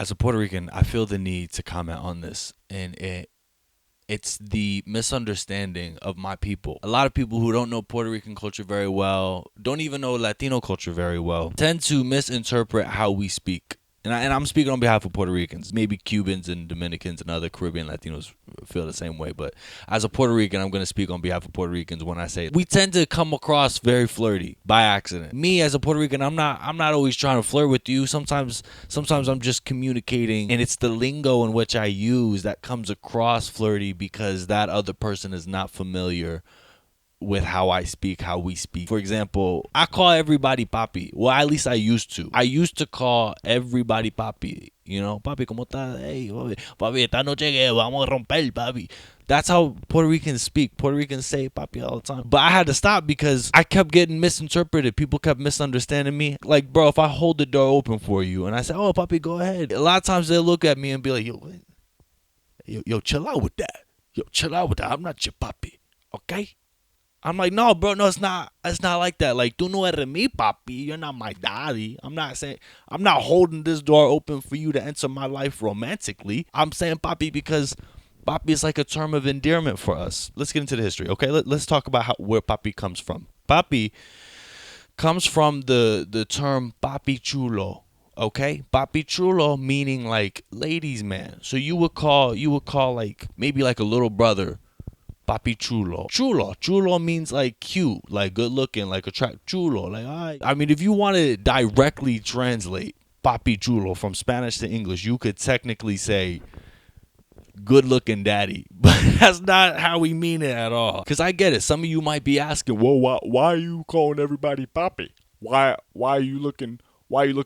As a Puerto Rican, I feel the need to comment on this, and it's the misunderstanding of my people. A lot of people who don't know Puerto Rican culture very well, don't even know Latino culture very well, tend to misinterpret how we speak. And I'm speaking on behalf of Puerto Ricans. Maybe Cubans and Dominicans and other Caribbean Latinos feel the same way. But as a Puerto Rican, I'm going to speak on behalf of Puerto Ricans when I say we tend to come across very flirty by accident. Me as a Puerto Rican, I'm not always trying to flirt with you. Sometimes I'm just communicating, and it's the lingo in which I use that comes across flirty because that other person is not familiar with how I speak, how we speak. For example, I call everybody papi. Well, at least I used to. I used to call everybody papi. You know, papi, ¿cómo está? Hey, papi, esta noche que vamos a romper, papi. That's how Puerto Ricans speak. Puerto Ricans say papi all the time. But I had to stop because I kept getting misinterpreted. People kept misunderstanding me. Like, bro, if I hold the door open for you and I say, oh, papi, go ahead. A lot of times they'll look at me and be like, yo, chill out with that. Yo, chill out with that. I'm not your papi. Okay? I'm like, no, bro, no, it's not like that. Like, tú no eres mi papi. You're not my daddy. I'm not holding this door open for you to enter my life romantically. I'm saying papi because papi is like a term of endearment for us. Let's get into the history, okay? Let's talk about where papi comes from. Papi comes from the term papi chulo, okay? Papi chulo meaning like ladies' man. So you would call like maybe like a little brother papi chulo. Chulo means like cute, like good looking, like attract. Chulo, like I mean, if you want to directly translate papi chulo from Spanish to English, you could technically say good looking daddy, but that's not how we mean it at all. Because I get it. Some of you might be asking, well, why are you calling everybody papi? Why are you looking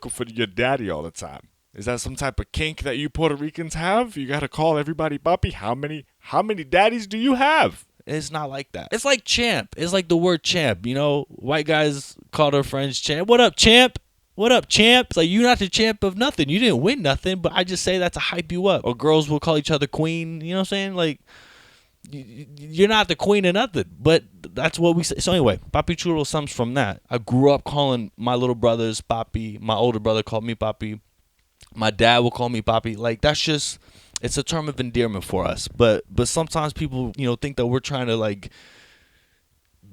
for your daddy all the time? Is that some type of kink that you Puerto Ricans have? You gotta call everybody papi. How many daddies do you have? It's not like that. It's like champ. It's like the word champ. You know, white guys call their friends champ. What up, champ? What up, champ? It's like, you're not the champ of nothing. You didn't win nothing, but I just say that to hype you up. Or girls will call each other queen. You know what I'm saying? Like, you're not the queen of nothing, but that's what we say. So anyway, papi chulo comes from that. I grew up calling my little brothers papi. My older brother called me papi. My dad will call me papi. Like, that's just, it's a term of endearment for us. But sometimes people, think that we're trying to like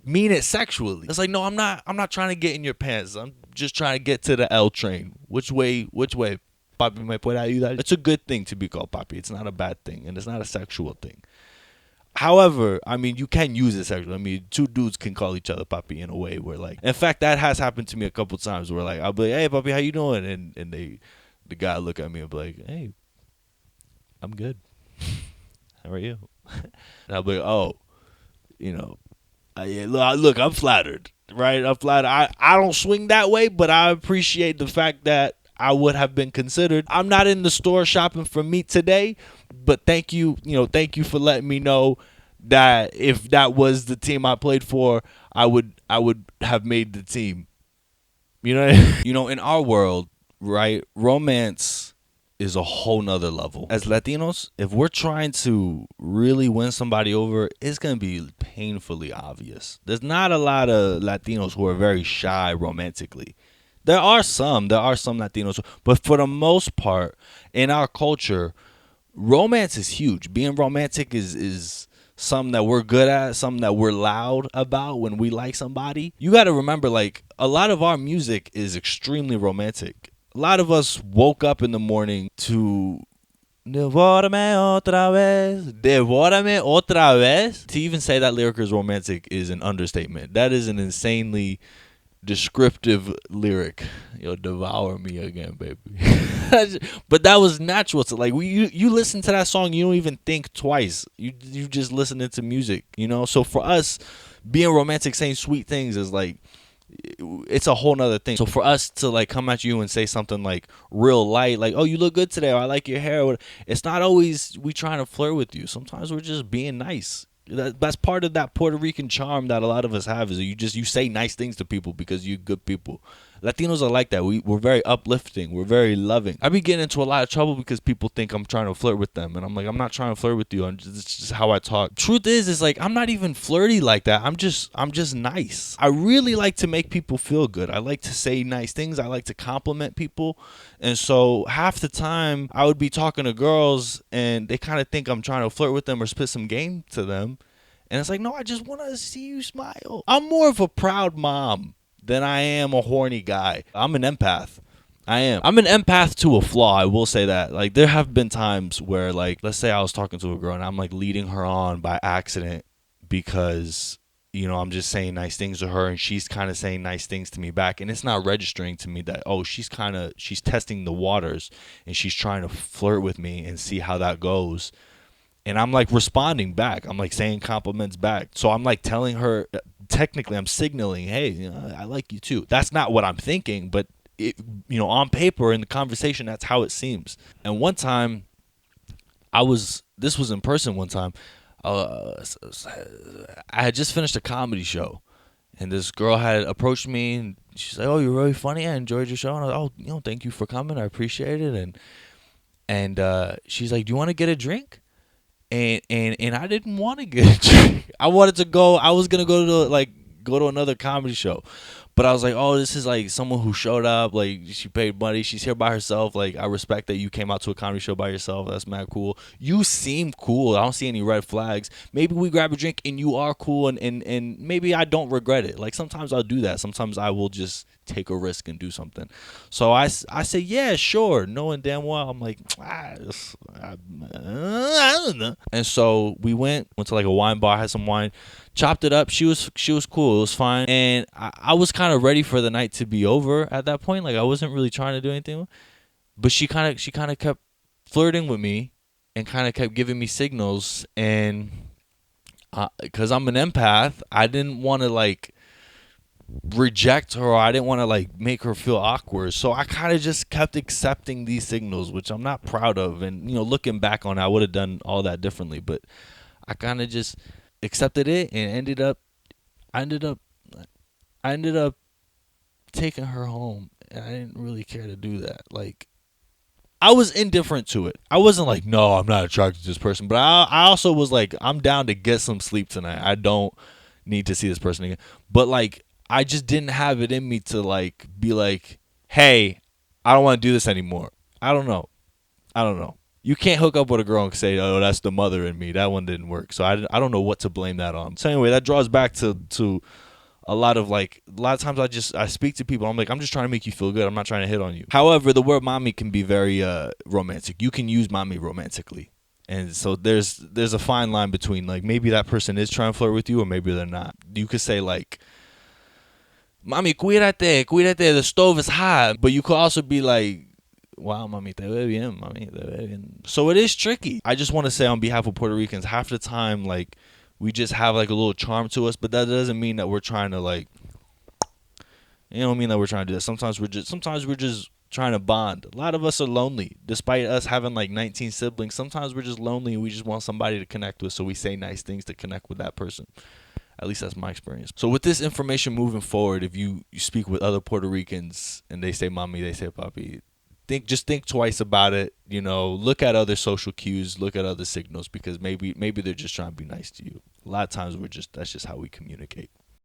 mean it sexually. It's like, no, I'm not trying to get in your pants. I'm just trying to get to the L train. Which way? Papi me puede ayudar. It's a good thing to be called papi. It's not a bad thing, and it's not a sexual thing. However, I mean, you can use it sexually. I mean, two dudes can call each other papi in a way where, like, in fact, that has happened to me a couple times where, like, I'll be like, hey, papi, how you doing? And the guy look at me and be like, hey, I'm good. How are you? And I'll be like, oh, yeah, look, I'm flattered, right? I'm flattered. I don't swing that way, but I appreciate the fact that I would have been considered. I'm not in the store shopping for meat today, but thank you for letting me know that if that was the team I played for, I would have made the team. You know, in our world, right, romance is a whole nother level. As Latinos, if we're trying to really win somebody over, it's going to be painfully obvious. There's not a lot of Latinos who are very shy romantically. There are some Latinos, but for the most part, in our culture, romance is huge. Being romantic is something that we're good at, something that we're loud about when we like somebody. You got to remember, like, a lot of our music is extremely romantic. A lot of us woke up in the morning to Devórame otra vez. To even say that lyric is romantic is an understatement. That is an insanely descriptive lyric. Yo, devour me again, baby. But that was natural. So like, you listen to that song, you don't even think twice. You just listening to music, So for us, being romantic, saying sweet things is like, it's a whole nother thing. So for us to like come at you and say something like real light, like, oh, you look good today, or I like your hair, it's not always we trying to flirt with you. Sometimes we're just being nice. That's part of that Puerto Rican charm that a lot of us have, is you say nice things to people because you're good people. Latinos are like that. We're very uplifting. We're very loving. I be getting into a lot of trouble because people think I'm trying to flirt with them. And I'm like, I'm not trying to flirt with you. It's just how I talk. Truth is like, I'm not even flirty like that. I'm just nice. I really like to make people feel good. I like to say nice things. I like to compliment people. And so half the time I would be talking to girls and they kind of think I'm trying to flirt with them or spit some game to them. And it's like, no, I just want to see you smile. I'm more of a proud mom than I am a horny guy. I'm an empath. I am. I'm an empath to a flaw. I will say that. Like, there have been times where, like, let's say I was talking to a girl and I'm like leading her on by accident because, you know, I'm just saying nice things to her and she's kind of saying nice things to me back. And it's not registering to me that, oh, she's testing the waters and she's trying to flirt with me and see how that goes. And I'm like responding back. I'm like saying compliments back. So I'm like telling her, technically I'm signaling, hey, you know, I like you too. That's not what I'm thinking, but it, you know, on paper in the conversation, that's how it seems. And one time this was in person one time. I had just finished a comedy show and this girl had approached me and she's like, oh, you're really funny. I enjoyed your show. And I was like, oh, you know, thank you for coming. I appreciate it. And she's like, do you want to get a drink? And I didn't want to get a drink. I wanted to go. I was gonna go to another comedy show, but I was like, oh, this is like someone who showed up. Like, she paid money. She's here by herself. Like, I respect that you came out to a comedy show by yourself. That's mad cool. You seem cool. I don't see any red flags. Maybe we grab a drink and you are cool and maybe I don't regret it. Like, sometimes I'll do that. Sometimes I will just take a risk and do something. So I say, yeah, sure, knowing damn well I'm like, I don't know. And so we went to like a wine bar, had some wine, chopped it up. She was cool. It was fine. And I was kind of ready for the night to be over at that point. Like, I wasn't really trying to do anything, but she kind of kept flirting with me and kind of kept giving me signals. And because I'm an empath, I didn't want to like reject her, or I didn't want to like make her feel awkward, so I kind of just kept accepting these signals, which I'm not proud of. And you know, looking back on it, I would have done all that differently, but I kind of just accepted it and I ended up taking her home, and I didn't really care to do that. Like, I was indifferent to it. I wasn't like, no, I'm not attracted to this person, but I also was like, I'm down to get some sleep tonight. I don't need to see this person again. But like, I just didn't have it in me to like be like, hey, I don't want to do this anymore. I don't know. You can't hook up with a girl and say, oh, that's the mother in me. That one didn't work. So I don't know what to blame that on. So anyway, that draws back to a lot of times I speak to people. I'm like, I'm just trying to make you feel good. I'm not trying to hit on you. However, the word mommy can be very romantic. You can use mommy romantically. And so there's a fine line between like, maybe that person is trying to flirt with you or maybe they're not. You could say like, mami, cuídate, the stove is hot. But you could also be like, wow, mami, te ve bien, mami, te ve bien. So it is tricky. I just want to say on behalf of Puerto Ricans, half the time, like, we just have like a little charm to us, but that doesn't mean that we're trying to like, you don't mean that we're trying to do that. Sometimes we're just trying to bond. A lot of us are lonely. Despite us having like 19 siblings, sometimes we're just lonely and we just want somebody to connect with, so we say nice things to connect with that person. At least that's my experience. So with this information moving forward, if you speak with other Puerto Ricans and they say mommy, they say papi, think twice about it. You know, look at other social cues, look at other signals, because maybe they're just trying to be nice to you. A lot of times that's just how we communicate.